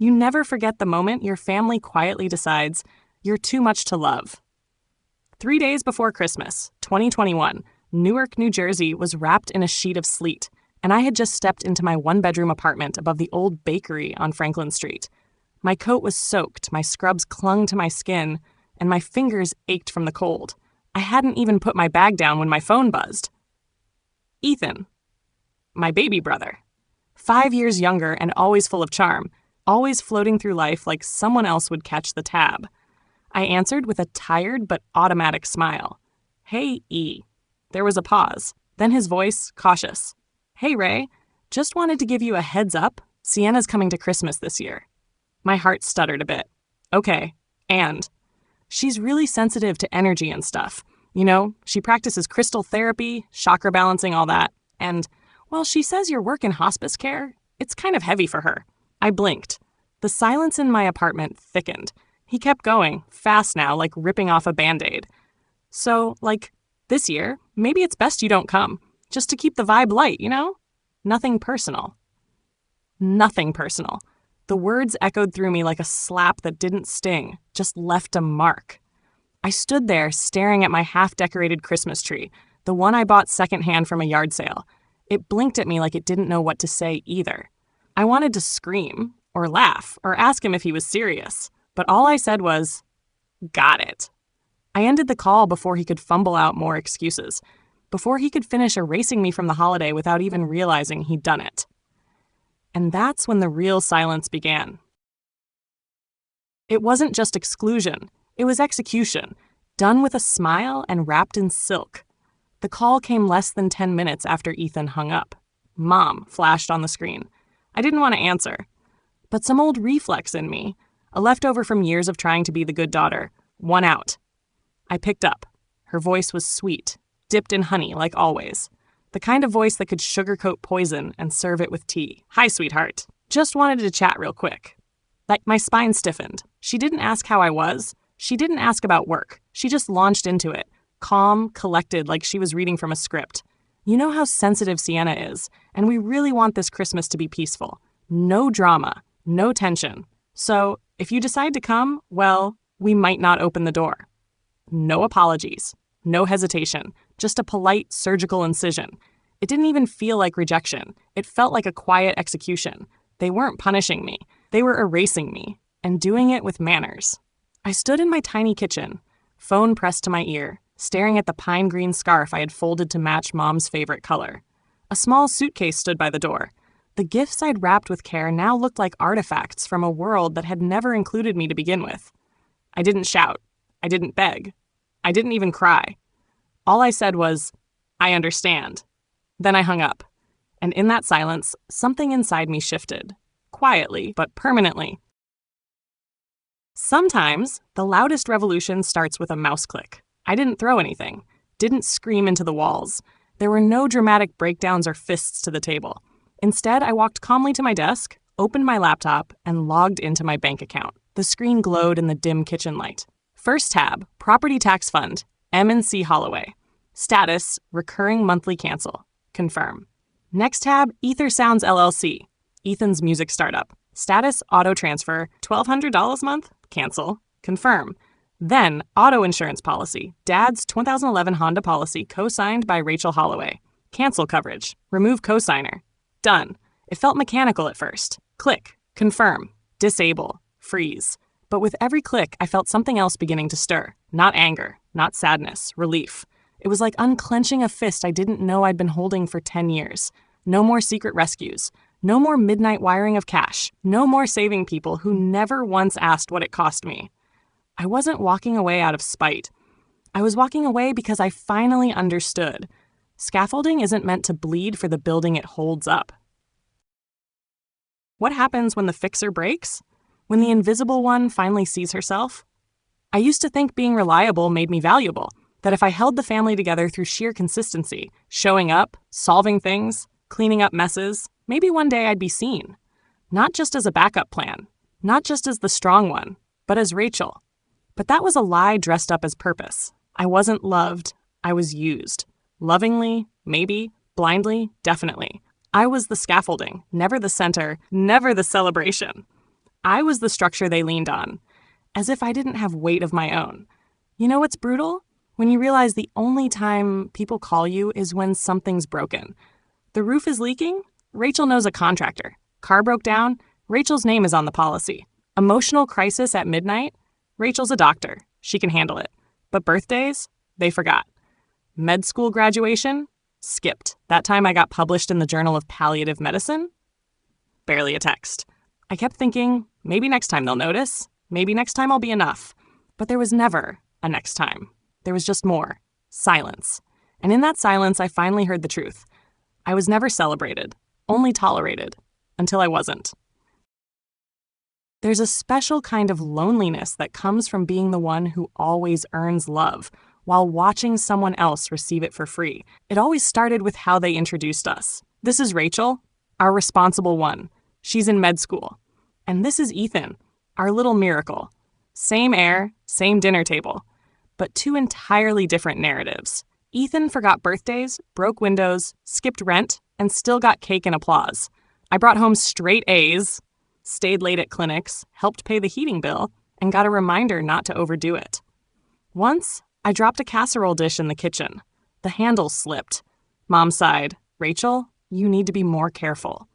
You never forget the moment your family quietly decides you're too much to love. 3 days before Christmas, 2021, Newark, New Jersey was wrapped in a sheet of sleet, and I had just stepped into my one-bedroom apartment above the old bakery on Franklin Street. My coat was soaked, my scrubs clung to my skin, and my fingers ached from the cold. I hadn't even put my bag down when my phone buzzed. Ethan, my baby brother. 5 years younger and always full of charm, always floating through life like someone else would catch the tab. I answered with a tired but automatic smile. "Hey, E." There was a pause. Then his voice, cautious. "Hey, Ray. Just wanted to give you a heads up. Sienna's coming to Christmas this year." My heart stuttered a bit. "Okay, and?" "She's really sensitive to energy and stuff. You know, she practices crystal therapy, chakra balancing, all that. And, well, she says your work in hospice care, it's kind of heavy for her." I blinked. The silence in my apartment thickened. He kept going, fast now, like ripping off a Band-Aid. "So, this year, maybe it's best you don't come. Just to keep the vibe light, you know? Nothing personal." Nothing personal. The words echoed through me like a slap that didn't sting, just left a mark. I stood there staring at my half-decorated Christmas tree, the one I bought secondhand from a yard sale. It blinked at me like it didn't know what to say either. I wanted to scream, or laugh, or ask him if he was serious, but all I said was, "Got it." I ended the call before he could fumble out more excuses, before he could finish erasing me from the holiday without even realizing he'd done it. And that's when the real silence began. It wasn't just exclusion, it was execution, done with a smile and wrapped in silk. The call came less than 10 minutes after Ethan hung up. "Mom" flashed on the screen. I didn't want to answer, but some old reflex in me, a leftover from years of trying to be the good daughter, won out. I picked up. Her voice was sweet, dipped in honey like always. The kind of voice that could sugarcoat poison and serve it with tea. "Hi, sweetheart. Just wanted to chat real quick." My spine stiffened. She didn't ask how I was. She didn't ask about work. She just launched into it, calm, collected, like she was reading from a script. "You know how sensitive Sienna is, and we really want this Christmas to be peaceful. No drama, no tension. So, if you decide to come, well, we might not open the door." No apologies, no hesitation, just a polite surgical incision. It didn't even feel like rejection. It felt like a quiet execution. They weren't punishing me. They were erasing me, and doing it with manners. I stood in my tiny kitchen, phone pressed to my ear, staring at the pine green scarf I had folded to match Mom's favorite color. A small suitcase stood by the door. The gifts I'd wrapped with care now looked like artifacts from a world that had never included me to begin with. I didn't shout. I didn't beg. I didn't even cry. All I said was, "I understand." Then I hung up. And in that silence, something inside me shifted. Quietly, but permanently. Sometimes, the loudest revolution starts with a mouse click. I didn't throw anything. Didn't scream into the walls. There were no dramatic breakdowns or fists to the table. Instead, I walked calmly to my desk, opened my laptop, and logged into my bank account. The screen glowed in the dim kitchen light. First tab, Property Tax Fund, M&C Holloway. Status, Recurring Monthly Cancel. Confirm. Next tab, Ether Sounds LLC. Ethan's music startup. Status, Auto Transfer, $1,200 a month. Cancel. Confirm. Then, Auto Insurance Policy. Dad's 2011 Honda policy co-signed by Rachel Holloway. Cancel coverage. Remove co-signer. Done. It felt mechanical at first. Click. Confirm. Disable. Freeze. But with every click, I felt something else beginning to stir. Not anger. Not sadness. Relief. It was like unclenching a fist I didn't know I'd been holding for 10 years. No more secret rescues. No more midnight wiring of cash. No more saving people who never once asked what it cost me. I wasn't walking away out of spite. I was walking away because I finally understood. Scaffolding isn't meant to bleed for the building it holds up. What happens when the fixer breaks? When the invisible one finally sees herself? I used to think being reliable made me valuable, that if I held the family together through sheer consistency, showing up, solving things, cleaning up messes, maybe one day I'd be seen. Not just as a backup plan, not just as the strong one, but as Rachel. But that was a lie dressed up as purpose. I wasn't loved, I was used. Lovingly, maybe, blindly, definitely. I was the scaffolding, never the center, never the celebration. I was the structure they leaned on, as if I didn't have weight of my own. You know what's brutal? When you realize the only time people call you is when something's broken. The roof is leaking? Rachel knows a contractor. Car broke down? Rachel's name is on the policy. Emotional crisis at midnight? Rachel's a doctor. She can handle it. But birthdays? They forgot. Med school graduation? Skipped. That time I got published in the Journal of Palliative Medicine? Barely a text. I kept thinking, maybe next time they'll notice. Maybe next time I'll be enough. But there was never a next time. There was just more. Silence. And in that silence, I finally heard the truth. I was never celebrated, only tolerated, until I wasn't. There's a special kind of loneliness that comes from being the one who always earns love, while watching someone else receive it for free. It always started with how they introduced us. This is Rachel, our responsible one. She's in med school. And this is Ethan, our little miracle. Same air, same dinner table, but two entirely different narratives. Ethan forgot birthdays, broke windows, skipped rent, and still got cake and applause. I brought home straight A's, stayed late at clinics, helped pay the heating bill, and got a reminder not to overdo it. Once, I dropped a casserole dish in the kitchen. The handle slipped. Mom sighed, "Rachel, you need to be more careful."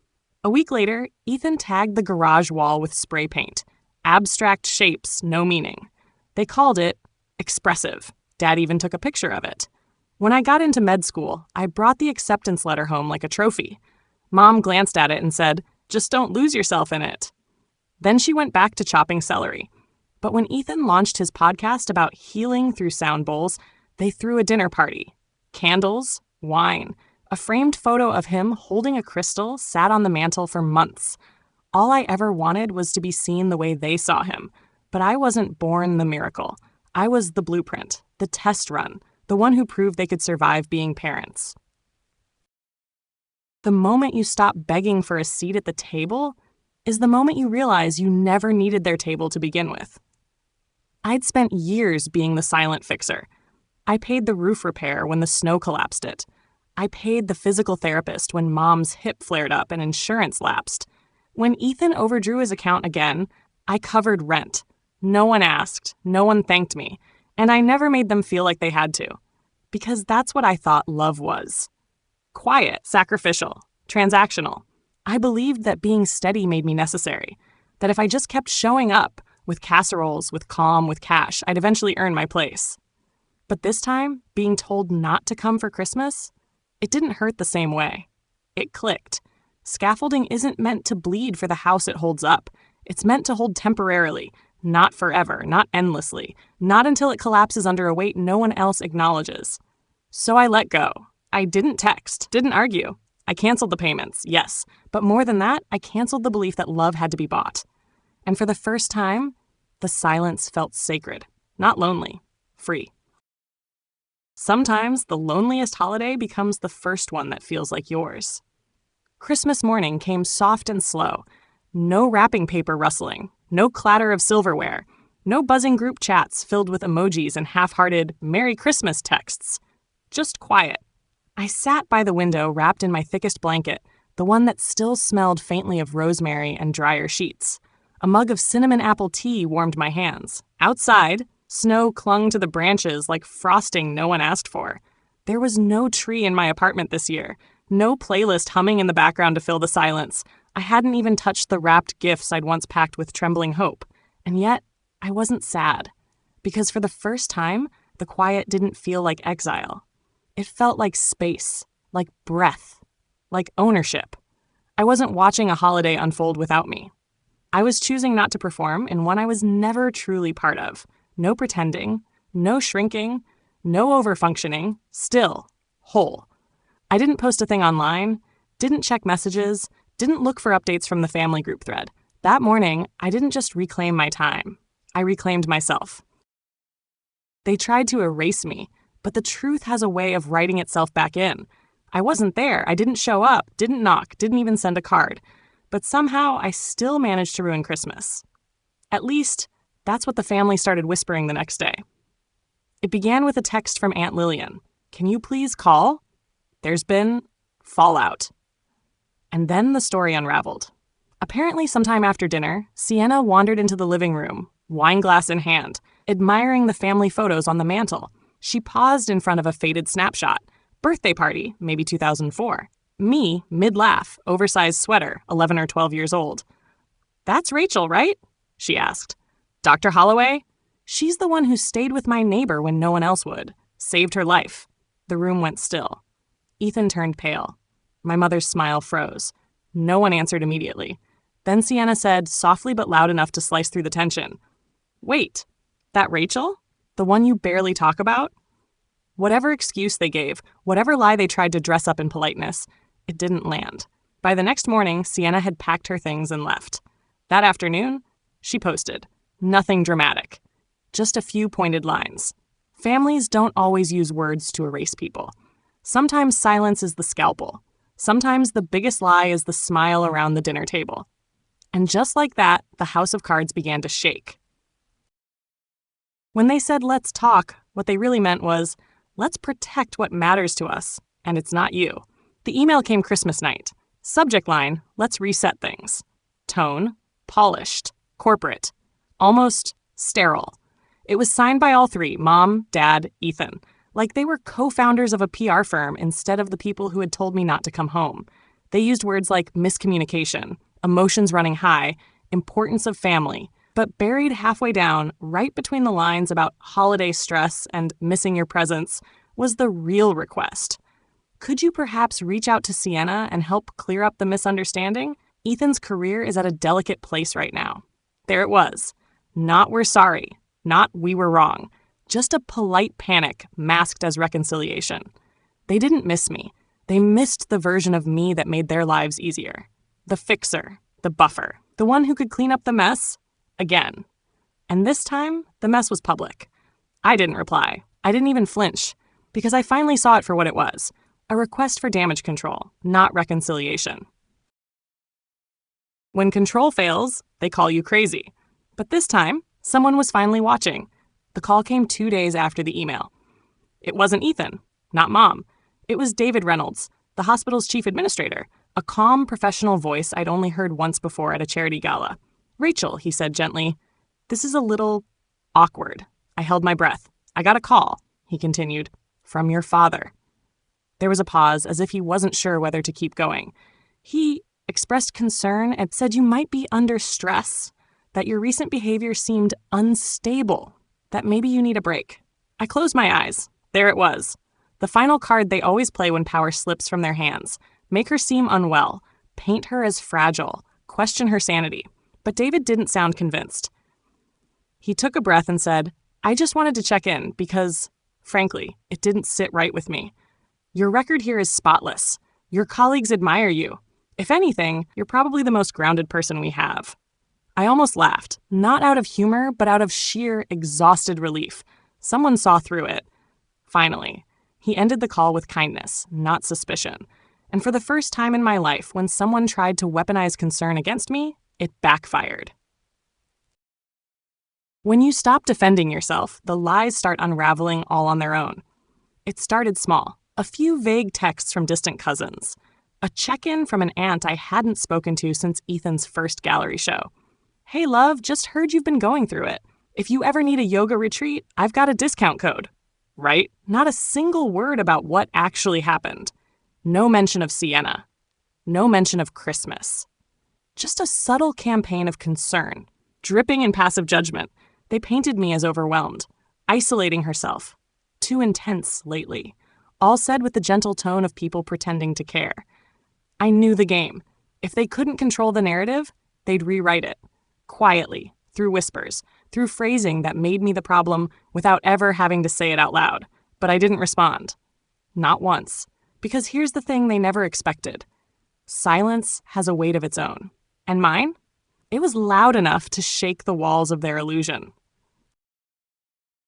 A week later, Ethan tagged the garage wall with spray paint. Abstract shapes, no meaning. They called it expressive. Dad even took a picture of it. When I got into med school, I brought the acceptance letter home like a trophy. Mom glanced at it and said, "Just don't lose yourself in it." Then she went back to chopping celery. But when Ethan launched his podcast about healing through sound bowls, they threw a dinner party. Candles, wine, a framed photo of him holding a crystal sat on the mantle for months. All I ever wanted was to be seen the way they saw him. But I wasn't born the miracle. I was the blueprint, the test run, the one who proved they could survive being parents. The moment you stop begging for a seat at the table is the moment you realize you never needed their table to begin with. I'd spent years being the silent fixer. I paid the roof repair when the snow collapsed it. I paid the physical therapist when Mom's hip flared up and insurance lapsed. When Ethan overdrew his account again, I covered rent. No one asked, no one thanked me, and I never made them feel like they had to. Because that's what I thought love was. Quiet, sacrificial, transactional. I believed that being steady made me necessary, that if I just kept showing up, with casseroles, with calm, with cash, I'd eventually earn my place. But this time, being told not to come for Christmas, it didn't hurt the same way. It clicked. Scaffolding isn't meant to bleed for the house it holds up. It's meant to hold temporarily, not forever, not endlessly, not until it collapses under a weight no one else acknowledges. So I let go. I didn't text, didn't argue. I canceled the payments, yes, but more than that, I canceled the belief that love had to be bought. And for the first time, the silence felt sacred, not lonely, free. Sometimes the loneliest holiday becomes the first one that feels like yours. Christmas morning came soft and slow. No wrapping paper rustling, no clatter of silverware, no buzzing group chats filled with emojis and half-hearted Merry Christmas texts. Just quiet. I sat by the window wrapped in my thickest blanket, the one that still smelled faintly of rosemary and drier sheets. A mug of cinnamon apple tea warmed my hands. Outside, snow clung to the branches like frosting no one asked for. There was no tree in my apartment this year, no playlist humming in the background to fill the silence. I hadn't even touched the wrapped gifts I'd once packed with trembling hope. And yet, I wasn't sad. Because for the first time, the quiet didn't feel like exile. It felt like space, like breath, like ownership. I wasn't watching a holiday unfold without me. I was choosing not to perform in one I was never truly part of. No pretending, no shrinking, no overfunctioning, still, whole. I didn't post a thing online, didn't check messages, didn't look for updates from the family group thread. That morning, I didn't just reclaim my time. I reclaimed myself. They tried to erase me, but the truth has a way of writing itself back in. I wasn't there. I didn't show up, didn't knock, didn't even send a card. But somehow, I still managed to ruin Christmas. At least, that's what the family started whispering the next day. It began with a text from Aunt Lillian. "Can you please call? There's been fallout." And then the story unraveled. Apparently, sometime after dinner, Sienna wandered into the living room, wine glass in hand, admiring the family photos on the mantel. She paused in front of a faded snapshot. Birthday party, maybe 2004. Me, mid-laugh, oversized sweater, 11 or 12 years old. "That's Rachel, right?" she asked. "Dr. Holloway? She's the one who stayed with my neighbor when no one else would. Saved her life." The room went still. Ethan turned pale. My mother's smile froze. No one answered immediately. Then Sienna said, softly but loud enough to slice through the tension, "Wait, that Rachel? The one you barely talk about?" Whatever excuse they gave, whatever lie they tried to dress up in politeness, it didn't land. By the next morning, Sienna had packed her things and left. That afternoon, she posted. Nothing dramatic. Just a few pointed lines. Families don't always use words to erase people. Sometimes silence is the scalpel. Sometimes the biggest lie is the smile around the dinner table. And just like that, the house of cards began to shake. When they said, "Let's talk," what they really meant was, "Let's protect what matters to us, and it's not you." The email came Christmas night. Subject line, "Let's reset things." Tone, polished, corporate, almost sterile. It was signed by all three, Mom, Dad, Ethan, like they were co-founders of a PR firm instead of the people who had told me not to come home. They used words like miscommunication, emotions running high, importance of family, but buried halfway down, right between the lines about holiday stress and missing your presence, was the real request. Could you perhaps reach out to Sienna and help clear up the misunderstanding? Ethan's career is at a delicate place right now. There it was. Not "we're sorry," not "we were wrong," just a polite panic masked as reconciliation. They didn't miss me. They missed the version of me that made their lives easier. The fixer, the buffer, the one who could clean up the mess again. And this time, the mess was public. I didn't reply. I didn't even flinch, because I finally saw it for what it was, a request for damage control, not reconciliation. When control fails, they call you crazy. But this time, someone was finally watching. The call came 2 days after the email. It wasn't Ethan, not Mom. It was David Reynolds, the hospital's chief administrator, a calm, professional voice I'd only heard once before at a charity gala. "Rachel," he said gently, "this is a little awkward." I held my breath. "I got a call," he continued, "from your father." There was a pause, as if he wasn't sure whether to keep going. He expressed concern and said you might be under stress, that your recent behavior seemed unstable, that maybe you need a break. I closed my eyes. There it was. The final card they always play when power slips from their hands. Make her seem unwell, paint her as fragile, question her sanity. But David didn't sound convinced. He took a breath and said, "I just wanted to check in because, frankly, it didn't sit right with me. Your record here is spotless. Your colleagues admire you. If anything, you're probably the most grounded person we have." I almost laughed, not out of humor, but out of sheer, exhausted relief. Someone saw through it. Finally, he ended the call with kindness, not suspicion. And for the first time in my life, when someone tried to weaponize concern against me, it backfired. When you stop defending yourself, the lies start unraveling all on their own. It started small. A few vague texts from distant cousins. A check-in from an aunt I hadn't spoken to since Ethan's first gallery show. "Hey, love, just heard you've been going through it. If you ever need a yoga retreat, I've got a discount code." Right? Not a single word about what actually happened. No mention of Sienna. No mention of Christmas. Just a subtle campaign of concern. Dripping in passive judgment, they painted me as overwhelmed. Isolating herself. Too intense lately. All said with the gentle tone of people pretending to care. I knew the game. If they couldn't control the narrative, they'd rewrite it. Quietly, through whispers, through phrasing that made me the problem without ever having to say it out loud. But I didn't respond. Not once. Because here's the thing they never expected. Silence has a weight of its own. And mine? It was loud enough to shake the walls of their illusion.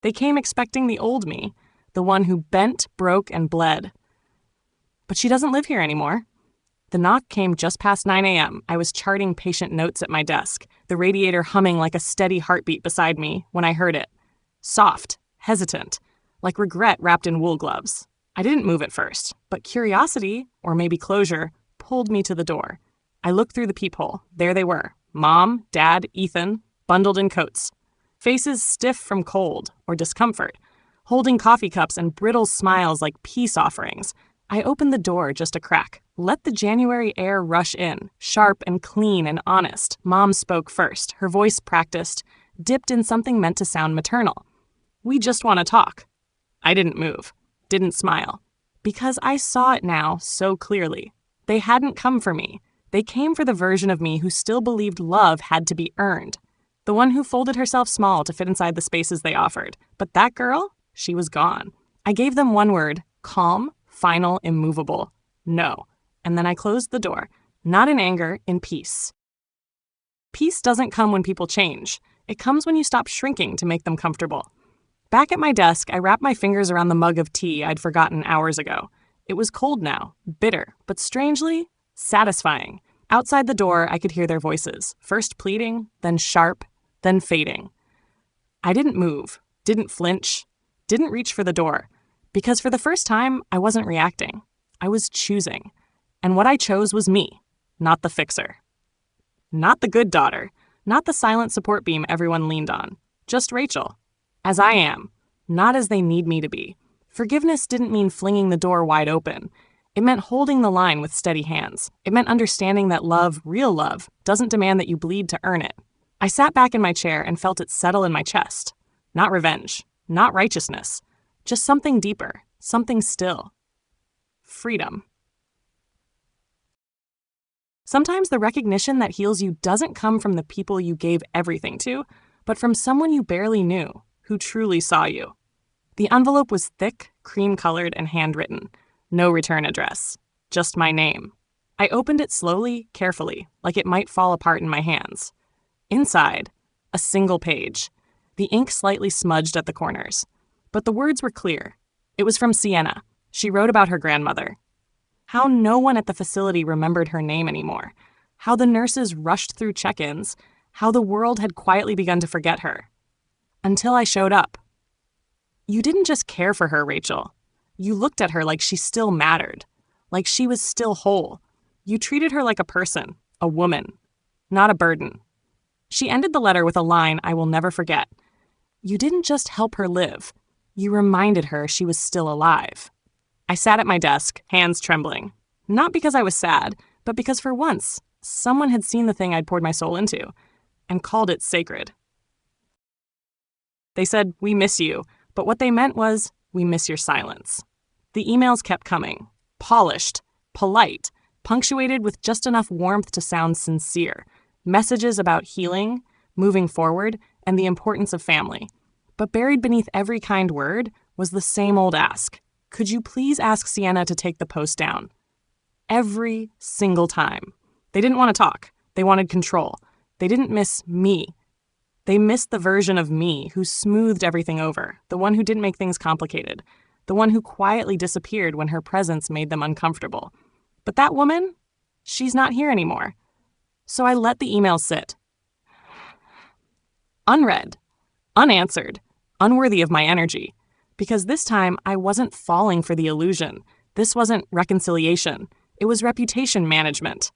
They came expecting the old me, the one who bent, broke, and bled. But she doesn't live here anymore. The knock came just past 9 a.m. I was charting patient notes at my desk, the radiator humming like a steady heartbeat beside me when I heard it. Soft, hesitant, like regret wrapped in wool gloves. I didn't move at first, but curiosity, or maybe closure, pulled me to the door. I looked through the peephole. There they were. Mom, Dad, Ethan, bundled in coats. Faces stiff from cold or discomfort, holding coffee cups and brittle smiles like peace offerings. I opened the door just a crack. Let the January air rush in, sharp and clean and honest. Mom spoke first, her voice practiced, dipped in something meant to sound maternal. We just want to talk. I didn't move, didn't smile, because I saw it now so clearly. They hadn't come for me. They came for the version of me who still believed love had to be earned. The one who folded herself small to fit inside the spaces they offered. But that girl, she was gone. I gave them one word, calm, final, immovable. No. And then I closed the door, not in anger, in peace. Peace doesn't come when people change. It comes when you stop shrinking to make them comfortable. Back at my desk, I wrapped my fingers around the mug of tea I'd forgotten hours ago. It was cold now, bitter, but strangely satisfying. Outside the door, I could hear their voices, first pleading, then sharp, then fading. I didn't move, didn't flinch, didn't reach for the door, because for the first time, I wasn't reacting. I was choosing. And what I chose was me, not the fixer. Not the good daughter, not the silent support beam everyone leaned on, just Rachel. As I am, not as they need me to be. Forgiveness didn't mean flinging the door wide open. It meant holding the line with steady hands. It meant understanding that love, real love, doesn't demand that you bleed to earn it. I sat back in my chair and felt it settle in my chest. Not revenge, not righteousness, just something deeper, something still. Freedom. Sometimes the recognition that heals you doesn't come from the people you gave everything to, but from someone you barely knew, who truly saw you. The envelope was thick, cream-colored, and handwritten. No return address. Just my name. I opened it slowly, carefully, like it might fall apart in my hands. Inside, a single page. The ink slightly smudged at the corners. But the words were clear. It was from Sienna. She wrote about her grandmother. How no one at the facility remembered her name anymore. How the nurses rushed through check-ins. How the world had quietly begun to forget her. Until I showed up. You didn't just care for her, Rachel. You looked at her like she still mattered. Like she was still whole. You treated her like a person, a woman, not a burden. She ended the letter with a line I will never forget. You didn't just help her live. You reminded her she was still alive. I sat at my desk, hands trembling. Not because I was sad, but because for once, someone had seen the thing I'd poured my soul into and called it sacred. They said, "We miss you," but what they meant was, "We miss your silence." The emails kept coming, polished, polite, punctuated with just enough warmth to sound sincere. Messages about healing, moving forward, and the importance of family. But buried beneath every kind word was the same old ask. Could you please ask Sienna to take the post down? Every single time. They didn't want to talk. They wanted control. They didn't miss me. They missed the version of me who smoothed everything over, the one who didn't make things complicated, the one who quietly disappeared when her presence made them uncomfortable. But that woman, she's not here anymore. So I let the email sit. Unread, unanswered, unworthy of my energy. Because this time, I wasn't falling for the illusion. This wasn't reconciliation. It was reputation management.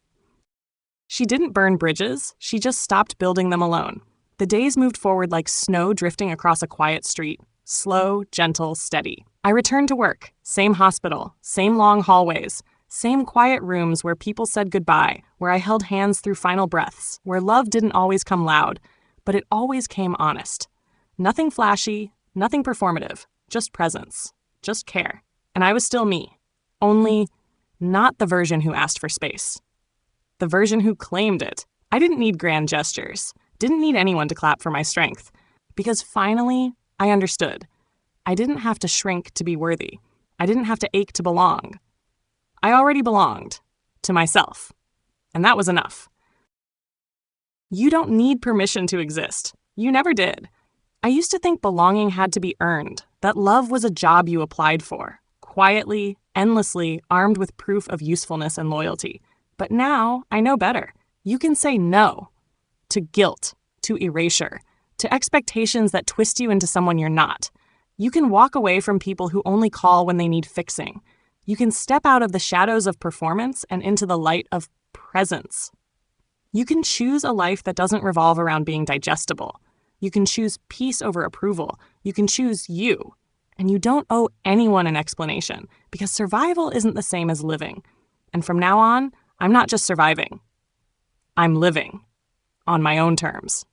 She didn't burn bridges. She just stopped building them alone. The days moved forward like snow drifting across a quiet street. Slow, gentle, steady. I returned to work. Same hospital. Same long hallways. Same quiet rooms where people said goodbye, where I held hands through final breaths, where love didn't always come loud, but it always came honest. Nothing flashy, nothing performative. Just presence, just care. And I was still me. Only not the version who asked for space. The version who claimed it. I didn't need grand gestures. Didn't need anyone to clap for my strength. Because finally, I understood. I didn't have to shrink to be worthy. I didn't have to ache to belong. I already belonged. To myself. And that was enough. You don't need permission to exist. You never did. I used to think belonging had to be earned, that love was a job you applied for, quietly, endlessly, armed with proof of usefulness and loyalty. But now, I know better. You can say no to guilt, to erasure, to expectations that twist you into someone you're not. You can walk away from people who only call when they need fixing. You can step out of the shadows of performance and into the light of presence. You can choose a life that doesn't revolve around being digestible. You can choose peace over approval. You can choose you. And you don't owe anyone an explanation, because survival isn't the same as living. And from now on, I'm not just surviving. I'm living on my own terms.